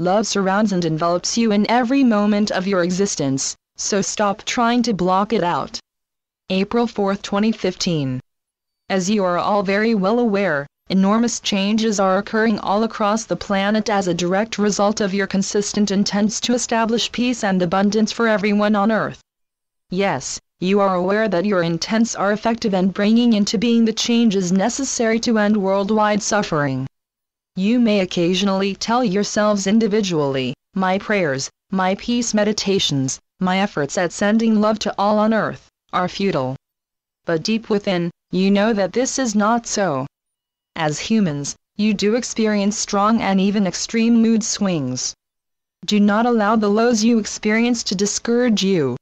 Love surrounds and envelops you in every moment of your existence, so stop trying to block it out. April 4, 2015. As you are all very well aware, enormous changes are occurring all across the planet as a direct result of your consistent intents to establish peace and abundance for everyone on Earth. Yes, you are aware that your intents are effective and bringing into being the changes necessary to end worldwide suffering. You may occasionally tell yourselves individually, my prayers, my peace meditations, my efforts at sending love to all on Earth, are futile. But deep within, you know that this is not so. As humans, you do experience strong and even extreme mood swings. Do not allow the lows you experience to discourage you.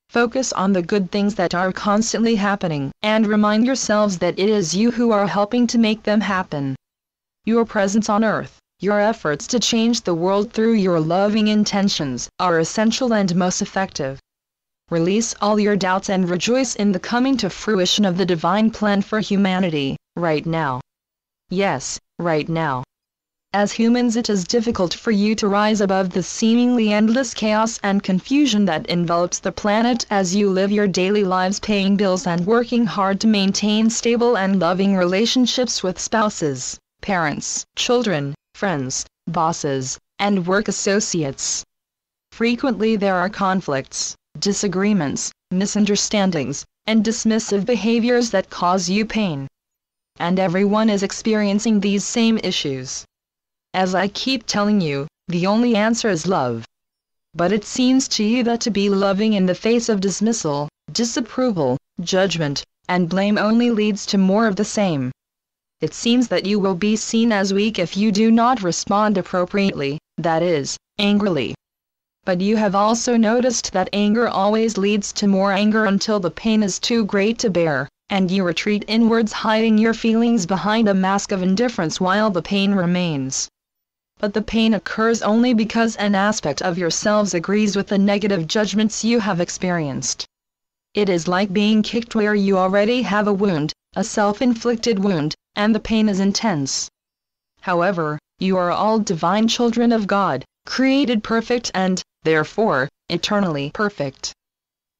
Focus on the good things that are constantly happening, and remind yourselves that it is you who are helping to make them happen. Your presence on Earth, your efforts to change the world through your loving intentions, are essential and most effective. Release all your doubts and rejoice in the coming to fruition of the divine plan for humanity, right now. Yes, right now. As humans, it is difficult for you to rise above the seemingly endless chaos and confusion that envelops the planet as you live your daily lives paying bills and working hard to maintain stable and loving relationships with spouses, parents, children, friends, bosses, and work associates. Frequently there are conflicts, disagreements, misunderstandings, and dismissive behaviors that cause you pain. And everyone is experiencing these same issues. As I keep telling you, the only answer is love. But it seems to you that to be loving in the face of dismissal, disapproval, judgment, and blame only leads to more of the same. It seems that you will be seen as weak if you do not respond appropriately, that is, angrily. But you have also noticed that anger always leads to more anger until the pain is too great to bear, and you retreat inwards hiding your feelings behind a mask of indifference while the pain remains. But the pain occurs only because an aspect of yourselves agrees with the negative judgments you have experienced. It is like being kicked where you already have a wound, a self-inflicted wound, and the pain is intense. However, you are all divine children of God, created perfect and, therefore, eternally perfect.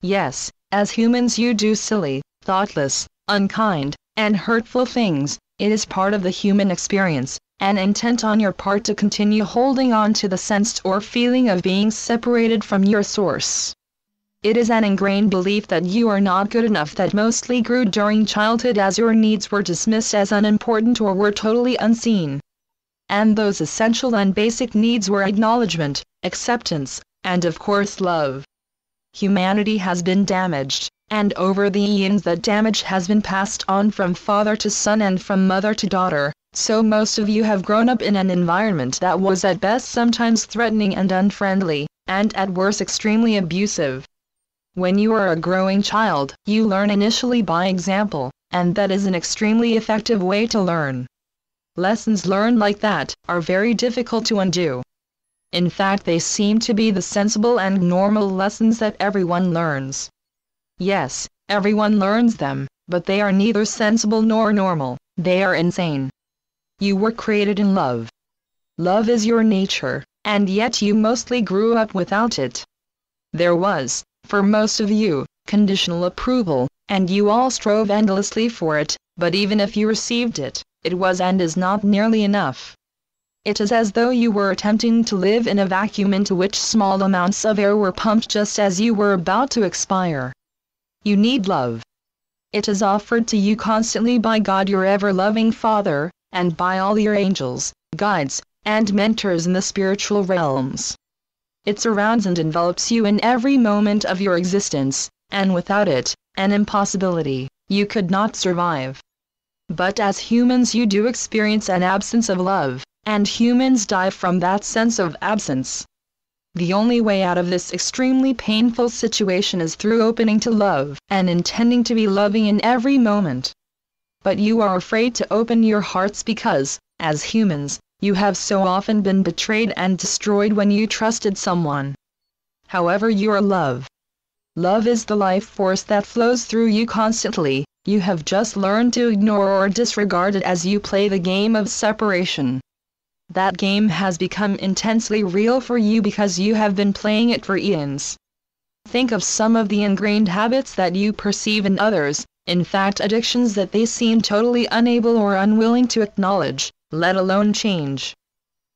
Yes, as humans you do silly, thoughtless, unkind, and hurtful things. It is part of the human experience, an intent on your part to continue holding on to the sense or feeling of being separated from your source. It is an ingrained belief that you are not good enough that mostly grew during childhood as your needs were dismissed as unimportant or were totally unseen. And those essential and basic needs were acknowledgement, acceptance, and of course love. Humanity has been damaged, and over the eons that damage has been passed on from father to son and from mother to daughter, so most of you have grown up in an environment that was at best sometimes threatening and unfriendly, and at worst extremely abusive. When you are a growing child, you learn initially by example, and that is an extremely effective way to learn. Lessons learned like that are very difficult to undo. In fact, they seem to be the sensible and normal lessons that everyone learns. Yes, everyone learns them, but they are neither sensible nor normal, they are insane. You were created in love. Love is your nature, and yet you mostly grew up without it. There was, for most of you, conditional approval, and you all strove endlessly for it, but even if you received it, it was and is not nearly enough. It is as though you were attempting to live in a vacuum into which small amounts of air were pumped just as you were about to expire. You need love. It is offered to you constantly by God your ever-loving Father, and by all your angels, guides, and mentors in the spiritual realms. It surrounds and envelops you in every moment of your existence, and without it, an impossibility, you could not survive. But as humans you do experience an absence of love, and humans die from that sense of absence. The only way out of this extremely painful situation is through opening to love, and intending to be loving in every moment. But you are afraid to open your hearts because, as humans, you have so often been betrayed and destroyed when you trusted someone. However, you are love. Love is the life force that flows through you constantly. You have just learned to ignore or disregard it as you play the game of separation. That game has become intensely real for you because you have been playing it for eons. Think of some of the ingrained habits that you perceive in others, in fact addictions that they seem totally unable or unwilling to acknowledge, let alone change.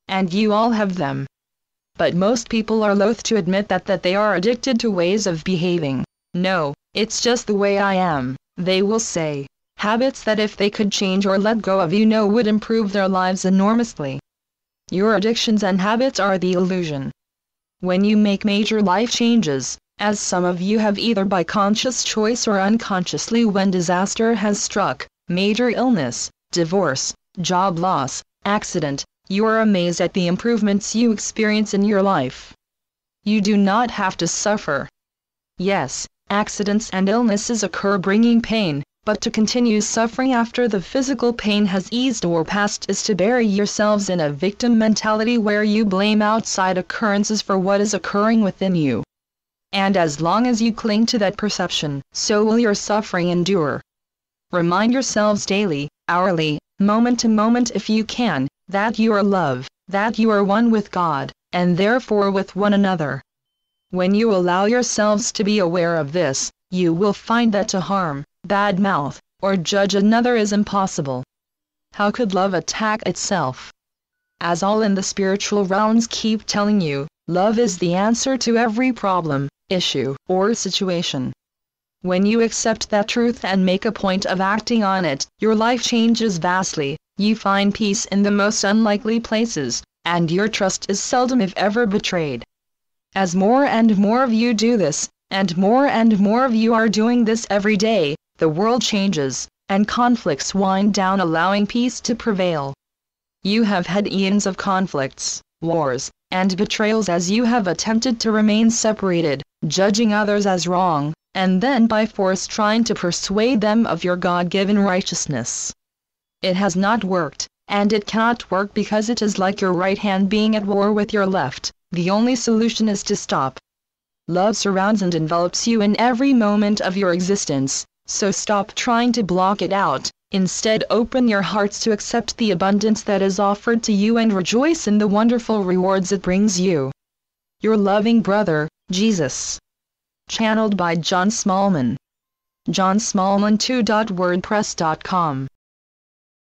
And you all have them. But most people are loath to admit that they are addicted to ways of behaving. No, it's just the way I am, they will say. Habits that if they could change or let go of would improve their lives enormously. Your addictions and habits are the illusion. When you make major life changes, as some of you have either by conscious choice or unconsciously when disaster has struck, major illness, divorce, job loss, accident, you are amazed at the improvements you experience in your life. You do not have to suffer. Yes, accidents and illnesses occur bringing pain, but to continue suffering after the physical pain has eased or passed is to bury yourselves in a victim mentality where you blame outside occurrences for what is occurring within you. And as long as you cling to that perception, so will your suffering endure. Remind yourselves daily, hourly, moment to moment if you can, that you are love, that you are one with God, and therefore with one another. When you allow yourselves to be aware of this, you will find that to harm, badmouth, or judge another is impossible. How could love attack itself? As all in the spiritual realms keep telling you, love is the answer to every problem, issue, or situation. When you accept that truth and make a point of acting on it, your life changes vastly, you find peace in the most unlikely places, and your trust is seldom if ever betrayed. As more and more of you do this, and more of you are doing this every day, the world changes, and conflicts wind down allowing peace to prevail. You have had eons of conflicts, wars, and betrayals as you have attempted to remain separated, judging others as wrong, and then by force trying to persuade them of your God-given righteousness. It has not worked, and it cannot work because it is like your right hand being at war with your left. The only solution is to stop. Love surrounds and envelops you in every moment of your existence, so stop trying to block it out. Instead, open your hearts to accept the abundance that is offered to you and rejoice in the wonderful rewards it brings you. Your loving brother, Jesus. Channeled by John Smallman. johnsmallman2.wordpress.com